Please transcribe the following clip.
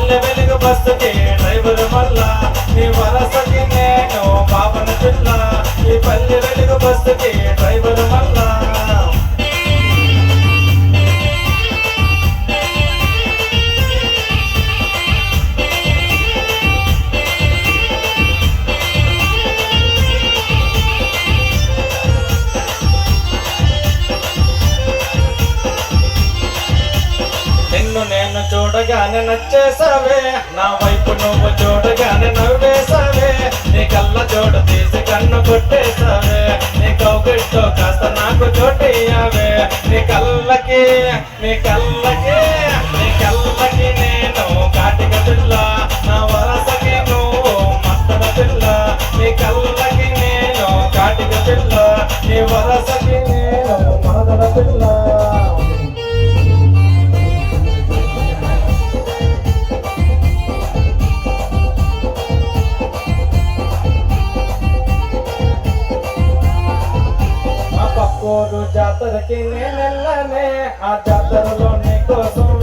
పల్లె వెలుగు బస్సుకి డ్రైవర్ మల్లా నీ వరసకి నేను బాబన పిల్ల ఈ పల్లె వెలుగు బస్సుకి డ్రైవర్ మల్లా నేను చూడగానే నచ్చేసావే నా వైపు నువ్వు చూడగానే నవ్వేసావే నీ కళ్ళ జోడు తీసి కన్ను కొట్టేసావే నీ కౌగిట్లో కాస్త నాకు చోటయ్యావే నీ కళ్ళకి నేను కాటిక పిల్ల నా వరసకి నువ్వు మత్తన పిల్ల నీ కళ్ళకి నేను కాటిక పిల్ల నీ వరసకి నేను మదన పిల్ల జాతరకి నేనెళ్ళనే ఆ జాతరలో నీ కోసం